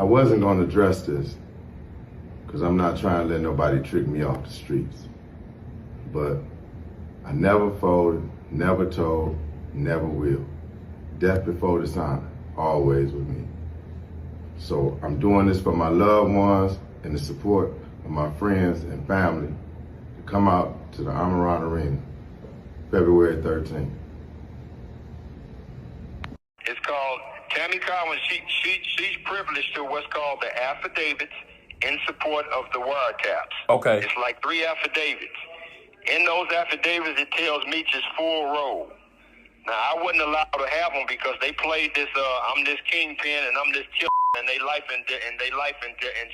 wasn't going to address this because I'm not trying to let nobody trick me off the streets. But I never folded, never told, never will. Death before dishonor, always with me. So I'm doing this for my loved ones and the support of my friends and family to come out to the Amarant Arena, February 13th. It's called, Tammy Collins, she's privileged to what's called the affidavits in support of the wiretaps. Okay. It's like 3 affidavits. In those affidavits, it tells Meech's full role. Now, I wasn't allowed to have them because they played this, I'm this kingpin and I'm this killer, and they life in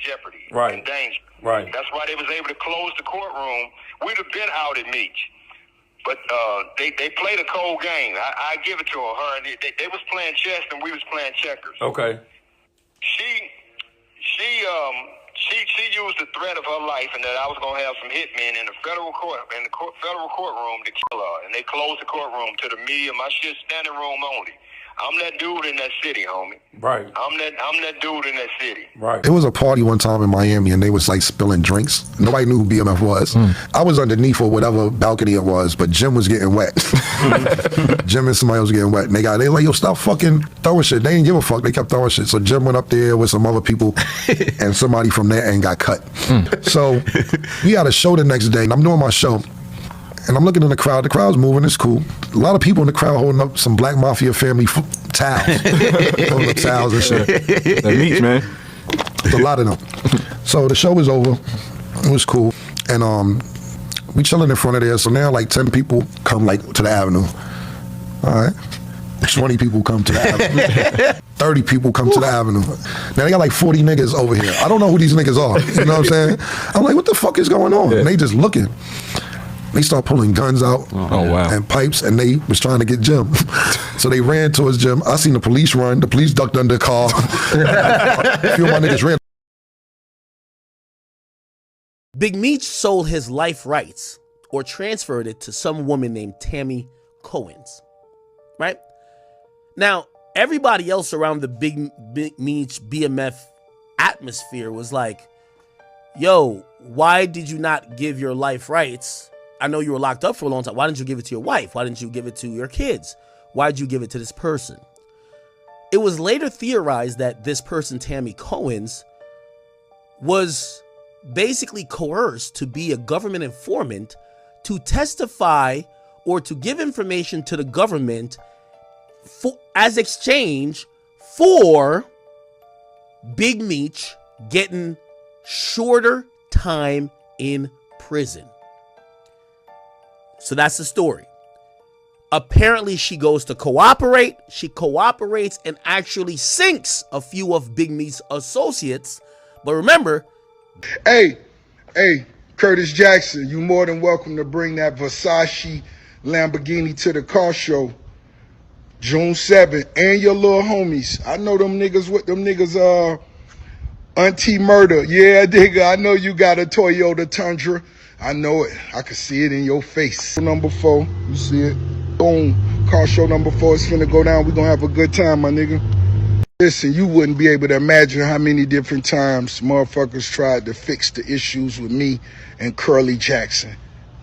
jeopardy, right, in danger. Right. That's why they was able to close the courtroom. We'd have been out at Meech. But they played a cold game. I give it to her. And they was playing chess and we was playing checkers. Okay. She used the threat of her life and that I was gonna have some hitmen in the federal courtroom to kill her. And they closed the courtroom to the media. My shit's standing room only. I'm that dude in that city, homie. Right. I'm that dude in that city. Right. It was a party one time in Miami and they was like spilling drinks. Nobody knew who BMF was. I was underneath or whatever balcony it was, but Jim was getting wet. Jim and somebody was getting wet. And they like, yo, stop fucking throwing shit. They didn't give a fuck. They kept throwing shit. So Jim went up there with some other people and somebody from there and got cut. So we had a show the next day and I'm doing my show. And I'm looking in the crowd. The crowd's moving. It's cool. A lot of people in the crowd holding up some Black Mafia family towels. Holding up towels and shit. That Meech, man. There's a lot of them. So the show was over. It was cool. And we chilling in front of there. So now like 10 people come like to the avenue. All right. 20 people come to the avenue. 30 people come to the avenue. Now they got like 40 niggas over here. I don't know who these niggas are. You know what I'm saying? I'm like, what the fuck is going on? And they just looking. They start pulling guns out and pipes, and they was trying to get Jim. So they ran towards Jim. I seen the police run. The police ducked under the car. A few of my niggas ran. Big Meech sold his life rights or transferred it to some woman named Tammy Cohen's, right? Now, everybody else around the Big Meech BMF atmosphere was like, yo, why did you not give your life rights? I know you were locked up for a long time. Why didn't you give it to your wife? Why didn't you give it to your kids? Why did you give it to this person? It was later theorized that this person, Tammy Cohen's, was basically coerced to be a government informant to testify or to give information to the government as exchange for Big Meech getting shorter time in prison. So that's the story. Apparently she goes to cooperate. She cooperates and actually sinks a few of Big Meech's associates. But remember, Hey, Curtis Jackson, you more than welcome to bring that Versace Lamborghini to the car show June 7th, and your little homies. I know them niggas with them niggas, Auntie Murder. Yeah, nigga, I know you got a Toyota Tundra. I know it. I can see it in your face. Number 4, you see it? Boom. Car show number 4 is finna go down. We gonna have a good time, my nigga. Listen, you wouldn't be able to imagine how many different times motherfuckers tried to fix the issues with me and Curly Jackson.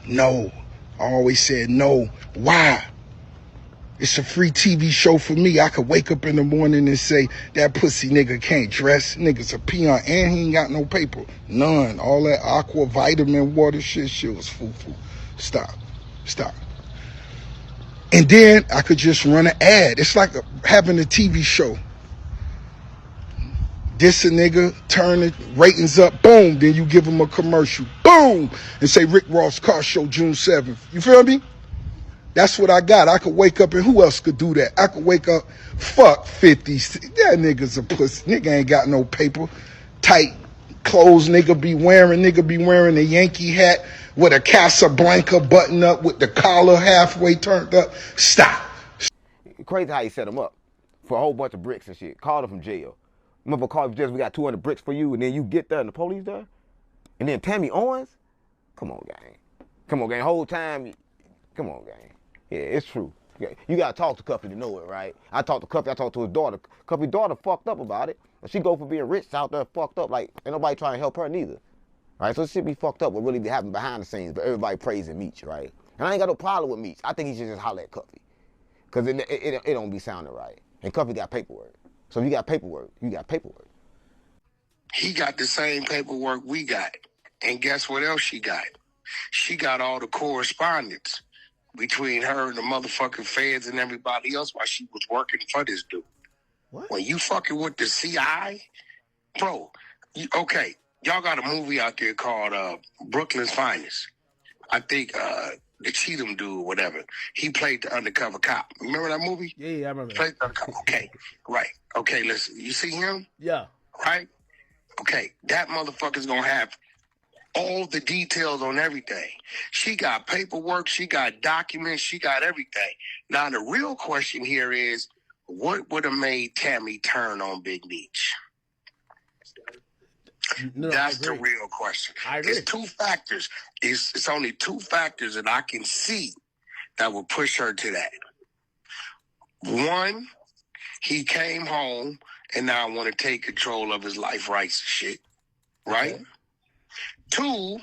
No. I always said no. Why? It's a free TV show for me. I could wake up in the morning and say, that pussy nigga can't dress. Nigga's a peon and he ain't got no paper. None. All that aqua vitamin water shit was foo-foo. Stop. And then I could just run an ad. It's like having a TV show. Diss a nigga, turn it, ratings up, boom. Then you give him a commercial, boom. And say Rick Ross car show June 7th. You feel me? That's what I got. I could wake up and who else could do that? I could wake up, fuck 50s. That nigga's a pussy. Nigga ain't got no paper. Tight clothes nigga be wearing a Yankee hat with a Casablanca button up with the collar halfway turned up. Stop. Crazy how he set him up for a whole bunch of bricks and shit. Called him from jail. Remember, called him just, we got 200 bricks for you, and then you get there and the police there? And then Tammy Owens? Come on, gang. Whole time, come on, gang. Yeah, it's true. You gotta talk to Cuffy to know it, right? I talked to Cuffy, I talked to his daughter. Cuffy's daughter fucked up about it. But she go for being rich out there fucked up, like ain't nobody trying to help her neither. Right? So shit be fucked up what really be happening behind the scenes, but everybody praising Meech, right? And I ain't got no problem with Meech. I think he should just holler at Cuffy. Cause it don't be sounding right. And Cuffy got paperwork. So if you got paperwork, you got paperwork. He got the same paperwork we got. And guess what else she got? She got all the correspondence between her and the motherfucking feds and everybody else while she was working for this dude. What? When you fucking with the CI, bro, okay, y'all got a movie out there called Brooklyn's Finest. I think the Cheatham dude, whatever, he played the undercover cop. Remember that movie? Yeah, I remember Played the undercover. Okay, right. Okay, listen, you see him? Yeah. Right? Okay, that motherfucker's gonna have all the details on everything. She got paperwork, she got documents, she got everything. Now, the real question here is, what would have made Tammy turn on Big Meech? No, That's the real question. I agree. It's two factors. It's only two factors that I can see that would push her to that. One, he came home and now want to take control of his life rights and shit. Right? Okay. Two,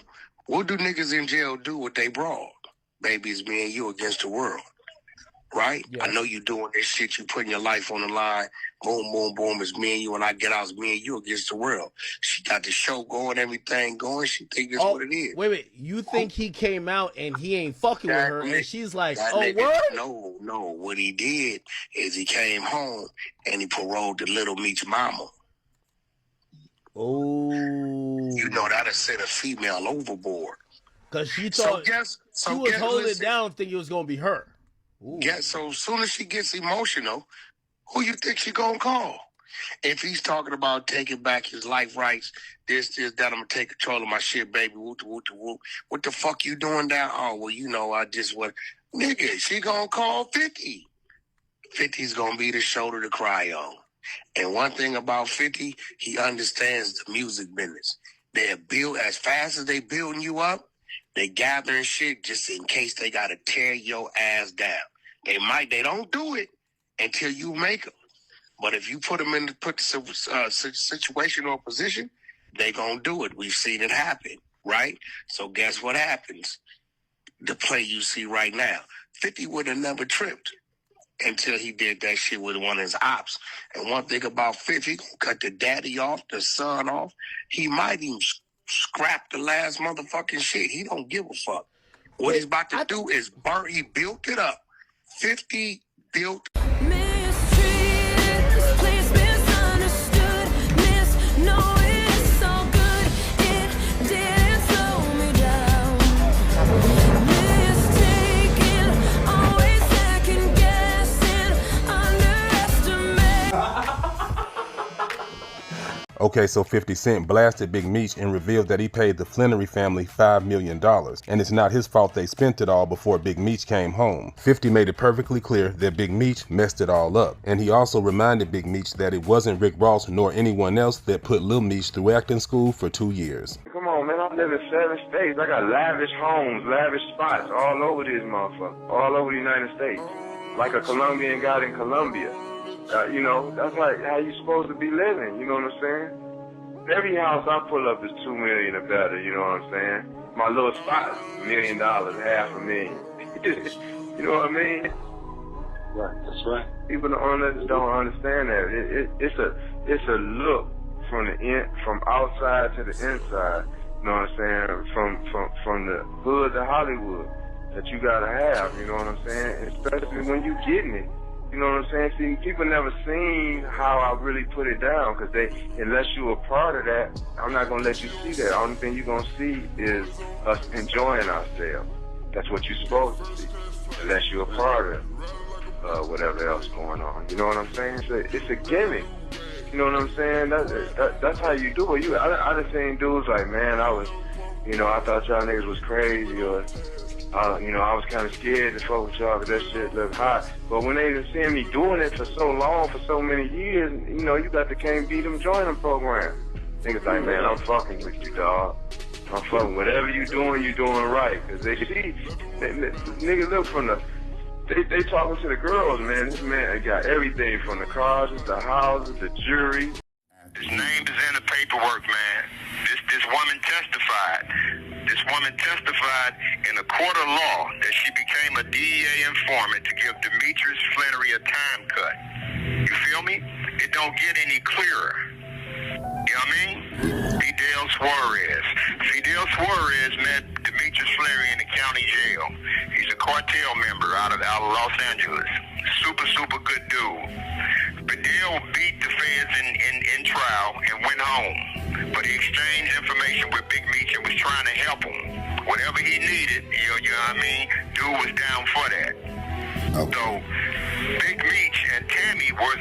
what do niggas in jail do with they broad? Baby, it's me and you against the world. Right? Yeah. I know you doing this shit. You putting your life on the line. Boom, boom, boom. It's me and you. When I get out, it's me and you against the world. She got the show going, everything going. She think that's what it is. Wait. You think he came out and he ain't fucking with her, and she's like, oh, nigga, what? No. What he did is he came home and he paroled the little Meech mama. Oh. You know, that'll set a female overboard. Because she thought she was holding it down, thinking it was going to be her. So as soon as she gets emotional, who you think she gonna call? If he's talking about taking back his life rights, this, that, I'm gonna take control of my shit, baby. Whoop. What the fuck you doing down? Oh, well, you know, I just want, nigga, she gonna call 50. 50's gonna be the shoulder to cry on. And one thing about 50, he understands the music business. They'll build as fast as they building you up. They gathering shit just in case they gotta tear your ass down. They don't do it until you make them. But if you put them in the situational position, they gonna do it. We've seen it happen, right? So guess what happens? The play you see right now, 50 would have never tripped until he did that shit with one of his ops. And one thing about 50, he gonna cut the daddy off, the son off. He might even scrap the last motherfucking shit. He don't give a fuck. What he's about to do is burn. He built it up. 50 built. Okay, so 50 Cent blasted Big Meech and revealed that he paid the Flannery family $5 million. And it's not his fault they spent it all before Big Meech came home. 50 made it perfectly clear that Big Meech messed it all up. And he also reminded Big Meech that it wasn't Rick Ross nor anyone else that put Lil Meech through acting school for 2 years. Come on, man, I live in 7 states. I got lavish homes, lavish spots all over this motherfucker, all over the United States. Like a Colombian got in Colombia. You know, that's like how you supposed to be living, you know what I'm saying? Every house I pull up is $2 million or better, you know what I'm saying? My little spot, $1 million, $500,000. You know what I mean? Right, that's right. People don't understand that. It's a look from outside to the inside, you know what I'm saying? From the hood to Hollywood that you gotta have, you know what I'm saying? Especially when you getting it. You know what I'm saying? See, people never seen how I really put it down, because unless you were part of that, I'm not going to let you see that. The only thing you're going to see is us enjoying ourselves. That's what you're supposed to see, unless you're a part of whatever else going on. You know what I'm saying? It's a gimmick. You know what I'm saying? That's how you do it. I done seen dudes like, man, I thought y'all niggas was crazy, or I was kind of scared to fuck with y'all because that shit looked hot. But when they done seen me doing it for so long, for so many years, you got the Can't Beat 'Em Join 'Em program. Niggas like, man, I'm fucking with you, dog. I'm fucking whatever you doing right. Because they see, niggas look from they talking to the girls, man. This man got everything from the cars, the houses, the jewelry. paperwork, man. This woman testified. This woman testified in a court of law that she became a DEA informant to give Demetrius Flannery a time cut. You feel me? It don't get any clearer. You know what I mean? Fidel Suarez met Demetrius Flannery in the county jail. He's a cartel member out of Los Angeles. Super good dude. Fidel beat the feds in trial and went home. But he exchanged information with Big Meech and was trying to help him. Whatever he needed, you know what I mean? Dude was down for that. Okay. So Big Meech and Tammy was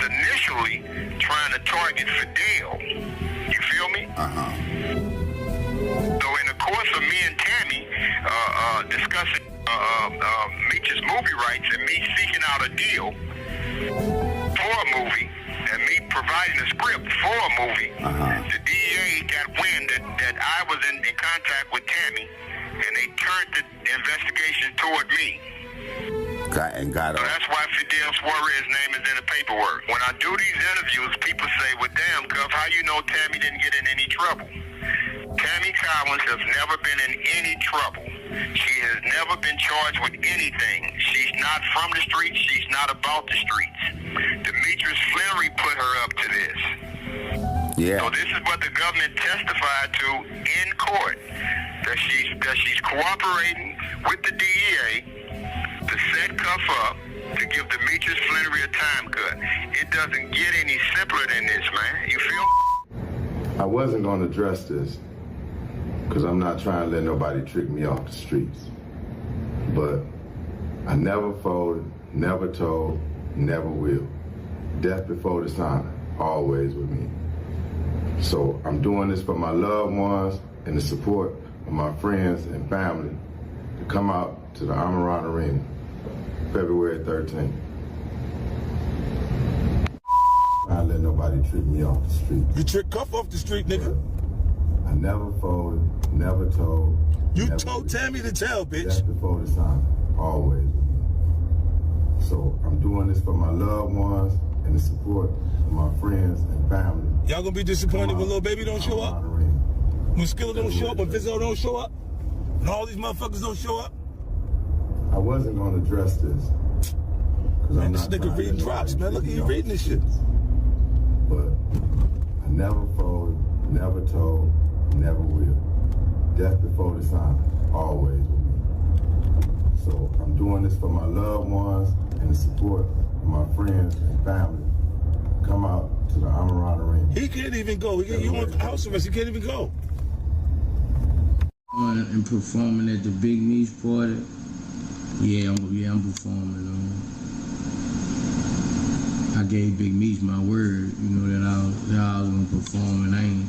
initially trying to target Fidel. You feel me? So in the course of me and Tammy discussing Meech's movie rights and me seeking out a deal for a movie and me providing a script for a movie, the DEA got wind that I was in contact with Tammy, and they turned the investigation toward me. So that's why Fidel Suarez's name is in the paperwork. When I do these interviews, people say, well, damn, Cuff, how you know Tammy didn't get in any trouble? Tammy Collins has never been in any trouble. She has never been charged with anything. She's not from the streets. She's not about the streets. Demetrius Flannery put her up to this. Yeah. So this is what the government testified to in court, that she's cooperating with the DEA to set Cuff up to give Demetrius Flannery a time cut. It doesn't get any simpler than this, man. You feel? I wasn't going to address this because I'm not trying to let nobody trick me off the streets. But I never folded, never told, never will. Death before dishonor, always with me. So I'm doing this for my loved ones and the support of my friends and family to come out to the Amaran Arena, February 13th. I let nobody trick me off the street. You trick Cuff off the street, nigga. I never folded, never told. You never told will. Tammy to tell, bitch. Death before dishonor, always with me. So I'm doing this for my loved ones and the support of my friends and family. Y'all gonna be disappointed when Lil Baby don't show up? When Skilla don't show up? When Vizzo don't show up? And all these motherfuckers don't show up? I wasn't gonna address this. Man, this nigga reading drops, man. Look at you reading this shit. But I never folded, never told, never will. Death before dishonor, always with me. So I'm doing this for my loved ones and the support of my friends and family. Come out to the Amaran Arena. He can't even go. He wants house arrest. He can't even go. And performing at the Big Meech party. Yeah, I'm performing. I gave Big Meech my word, that I was gonna perform, and I ain't.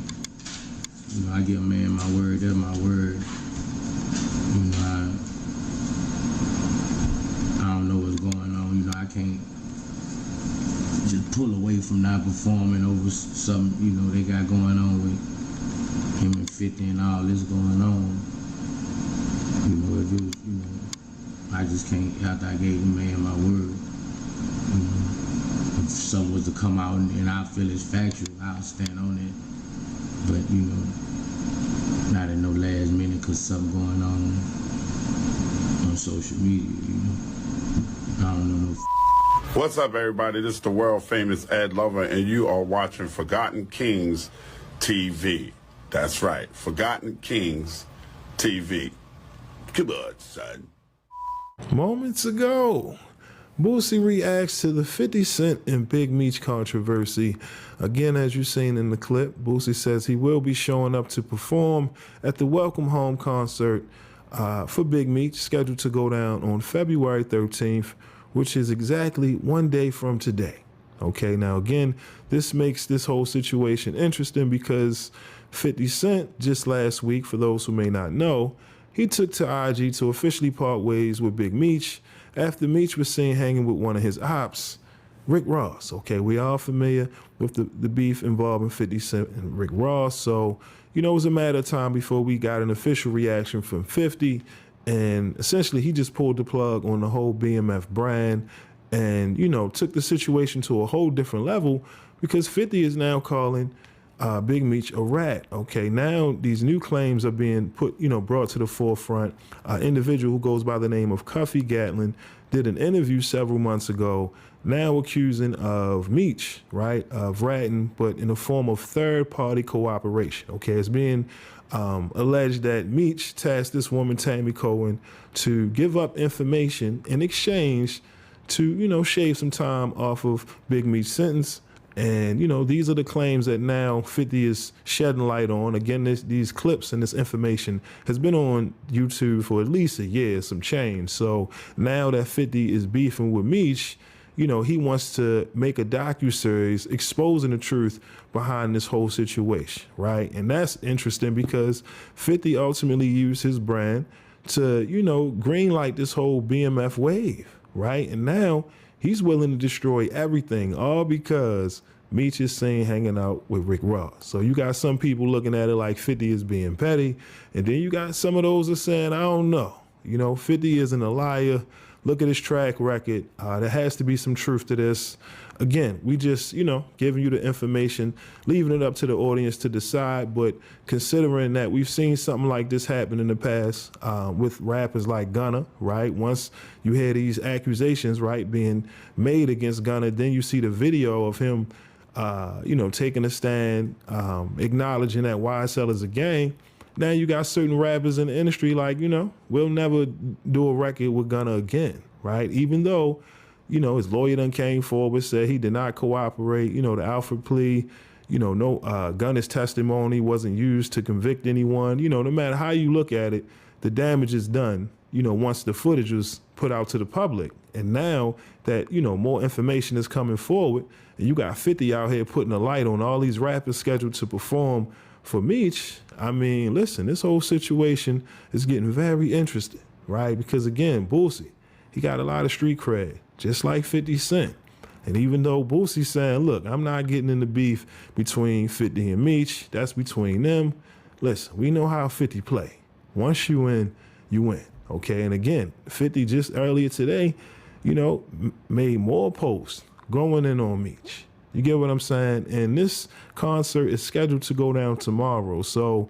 I give a man my word. That's my word. I don't know what's going on. I can't just pull away from not performing over something they got going on with him and 50 and all this going on. If it was, I just can't, after I gave the man my word, if something was to come out and I feel it's factual, I'll stand on it. But, not in no last minute because something going on social media, I don't know no. What's up, everybody? This is the world famous Ed Lover, and you are watching Forgotten Kings TV. That's right, Forgotten Kings TV. Come on, son. Moments ago, Boosie reacts to the 50 Cent and Big Meech controversy. Again, as you've seen in the clip, Boosie says he will be showing up to perform at the Welcome Home concert for Big Meech, scheduled to go down on February 13th, which is exactly 1 day from today. Okay, now again, this makes this whole situation interesting because 50 Cent just last week, for those who may not know, he took to IG to officially part ways with Big Meech after Meech was seen hanging with one of his ops, Rick Ross. Okay, we are familiar with the beef involving 50 Cent and Rick Ross, so it was a matter of time before we got an official reaction from 50, and essentially he just pulled the plug on the whole BMF brand and, took the situation to a whole different level because 50 is now calling Big Meech a rat. Okay, now these new claims are being brought to the forefront. An individual who goes by the name of Cuffy Gatlin did an interview several months ago, now accusing of Meech, right, of ratting, but in the form of third-party cooperation. Okay, it's being alleged that Meech tasked this woman, Tammy Cohen, to give up information in exchange to, shave some time off of Big Meech's sentence. And, these are the claims that now 50 is shedding light on. Again, these clips and this information has been on YouTube for at least a year, some change. So now that 50 is beefing with Meech, he wants to make a docuseries exposing the truth behind this whole situation, right? And that's interesting because 50 ultimately used his brand to, greenlight this whole BMF wave, right? And now he's willing to destroy everything, all because Meech is seen hanging out with Rick Ross. So you got some people looking at it like 50 is being petty, and then you got some of those that are saying, I don't know. 50 isn't a liar. Look at his track record. There has to be some truth to this. Again, we just, giving you the information, leaving it up to the audience to decide. But considering that we've seen something like this happen in the past with rappers like Gunna, right? Once you hear these accusations, right, being made against Gunna, then you see the video of him, taking a stand, acknowledging that YSL is a gang. Now you got certain rappers in the industry like, we'll never do a record with Gunna again, right? Even though, his lawyer done came forward, said he did not cooperate, the Alfred plea, Gunna's testimony wasn't used to convict anyone. No matter how you look at it, the damage is done, once the footage was put out to the public. And now that, more information is coming forward and you got 50 out here putting a light on all these rappers scheduled to perform for Meech, I mean, listen, this whole situation is getting very interesting, right? Because again, Boosie, he got a lot of street cred, just like 50 Cent. And even though Boosie's saying, look, I'm not getting in the beef between 50 and Meech, that's between them. Listen, we know how 50 play. Once you win, you win, okay? And again, 50 just earlier today, made more posts going in on Meech. You get what I'm saying? And this concert is scheduled to go down tomorrow. So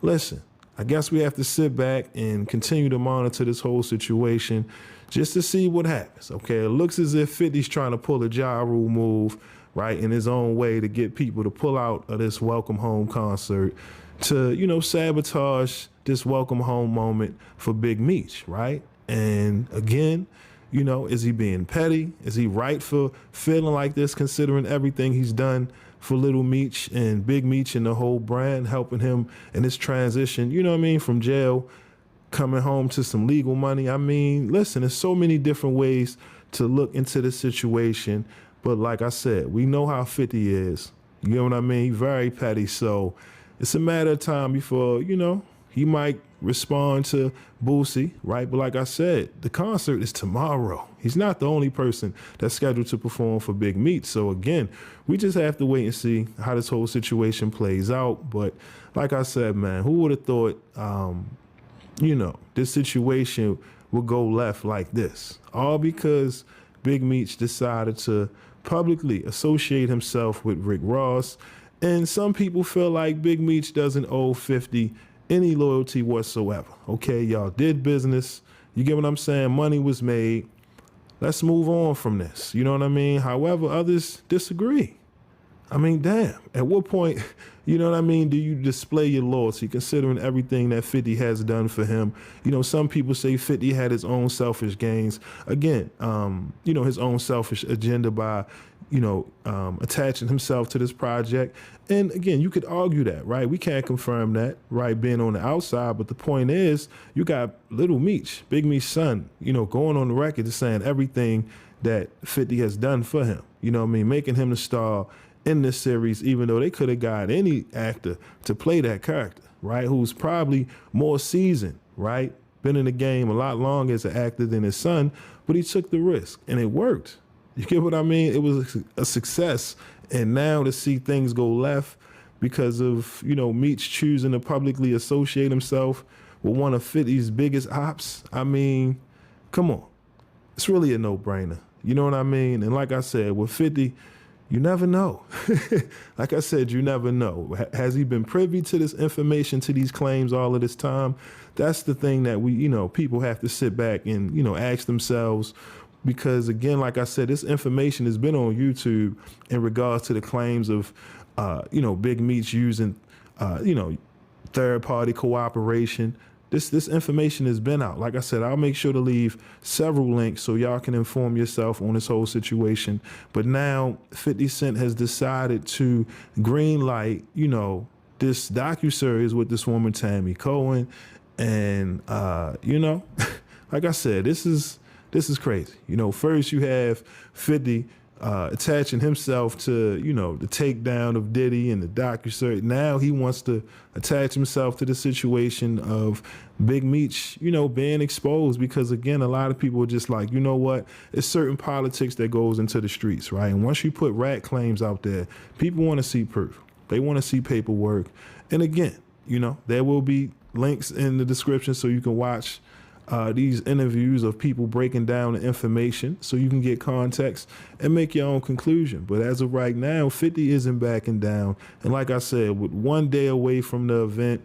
listen, I guess we have to sit back and continue to monitor this whole situation just to see what happens. Okay, it looks as if 50's trying to pull a Ja Rule move, right, in his own way to get people to pull out of this welcome home concert to, sabotage this welcome home moment for Big Meech, right? And again, is he being petty? Is he right for feeling like this, considering everything he's done for Little Meech and Big Meech and the whole brand, helping him in this transition, from jail, coming home to some legal money? I mean, listen, there's so many different ways to look into this situation. But like I said, we know how 50 is. You know what I mean? Very petty. So it's a matter of time before, he might respond to Boosie, right? But like I said, the concert is tomorrow. He's not the only person that's scheduled to perform for Big Meech. So again, we just have to wait and see how this whole situation plays out. But like I said, man, who would have thought, this situation would go left like this? All because Big Meech decided to publicly associate himself with Rick Ross. And some people feel like Big Meech doesn't owe 50 any loyalty whatsoever. Okay, y'all did business. You get what I'm saying? Money was made. Let's move on from this. You know what I mean? However, others disagree. I mean, damn. At what point, do you display your loyalty considering everything that 50 has done for him? Some people say 50 had his own selfish gains. Again, his own selfish agenda by, attaching himself to this project. And again, you could argue that, right? We can't confirm that, right, being on the outside. But the point is, you got Little Meech, Big Meech's son, going on the record saying everything that 50 has done for him. Making him the star in this series, even though they could have got any actor to play that character, right, who's probably more seasoned, right, been in the game a lot longer as an actor than his son, but he took the risk, and it worked. You get what I mean? It was a success. And now to see things go left because of, Meech choosing to publicly associate himself with one of 50's biggest ops, I mean, come on. It's really a no-brainer. You know what I mean? And like I said, with 50, You never know. Like I said, you never know. Has he been privy to this information, to these claims all of this time? That's the thing that we, people have to sit back and, ask themselves. Because again, like I said, this information has been on YouTube in regards to the claims of, Big Meech using, third-party cooperation. This information has been out. Like I said, I'll make sure to leave several links so y'all can inform yourself on this whole situation. But now 50 Cent has decided to green light, this docuseries with this woman, Tammy Cohen. And, like I said, this is crazy. First you have 50 attaching himself to, the takedown of Diddy and the docuseries. Now he wants to attach himself to the situation of Big Meech, being exposed, because again, a lot of people are just like, what? It's certain politics that goes into the streets, right? And once you put rat claims out there, people want to see proof. They want to see paperwork. And again, there will be links in the description so you can watch these interviews of people breaking down the information so you can get context and make your own conclusion. But as of right now, 50 isn't backing down. And like I said, with 1 day away from the event,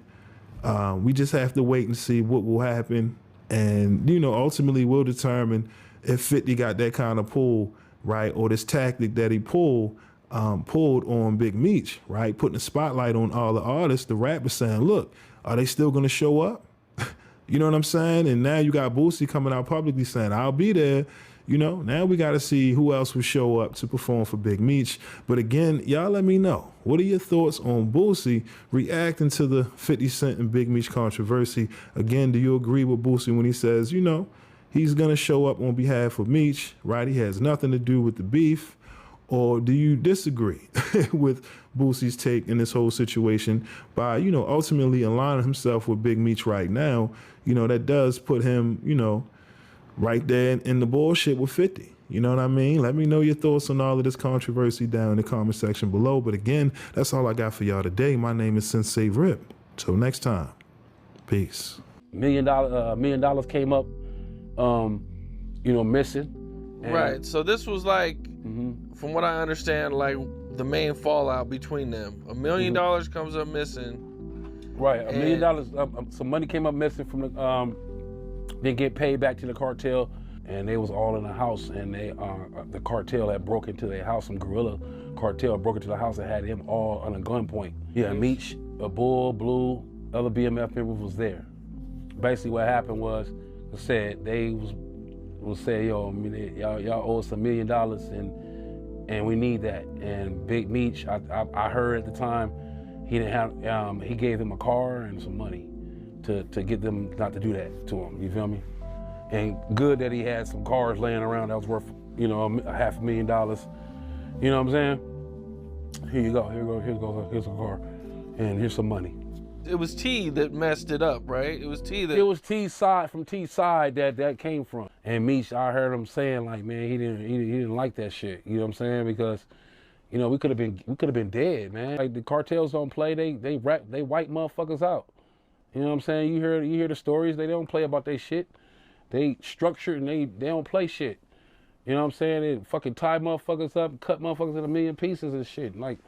we just have to wait and see what will happen. And, ultimately we'll determine if 50 got that kind of pull, right? Or this tactic that he pulled on Big Meech, right? Putting a spotlight on all the artists, the rappers saying, look, are they still going to show up? You know what I'm saying? And now you got Boosie coming out publicly saying, I'll be there. Now we got to see who else will show up to perform for Big Meech. But again, y'all let me know. What are your thoughts on Boosie reacting to the 50 Cent and Big Meech controversy? Again, do you agree with Boosie when he says, he's going to show up on behalf of Meech, right? He has nothing to do with the beef. Or do you disagree with Boosie's take in this whole situation by, ultimately aligning himself with Big Meech right now? That does put him, right there in the bullshit with 50. You know what I mean? Let me know your thoughts on all of this controversy down in the comment section below. But again, that's all I got for y'all today. My name is Sensei Rip. Till next time, peace. $1 million came up, missing. And right. So this was like, from what I understand, like the main fallout between them. $1 million comes up missing. Right. $1 million. Some money came up missing from the. Didn't get paid back to the cartel, and they was all in the house. And they, the cartel had broke into their house. Some guerrilla cartel broke into the house and had him all on a gunpoint. Yeah, Meech, a Bull, Blue, other BMF members was there. Basically, what happened was, they was say, yo, y'all owe us $1 million, and we need that. And Big Meech, I heard at the time, he didn't have, he gave them a car and some money to get them not to do that to him. You feel me? And good that he had some cars laying around that was worth, $500,000. You know what I'm saying? Here you go. Here's a car, and here's some money. It was T that messed it up, right? It was T that. It was T's side that came from. And Meech, I heard him saying like, man, he didn't like that shit. You know what I'm saying? Because, we could have been dead, man. Like the cartels don't play. They wipe motherfuckers out. You know what I'm saying? You hear the stories. They don't play about their shit. They structure and they don't play shit. You know what I'm saying? They fucking tie motherfuckers up, cut motherfuckers in a million pieces and shit. Like,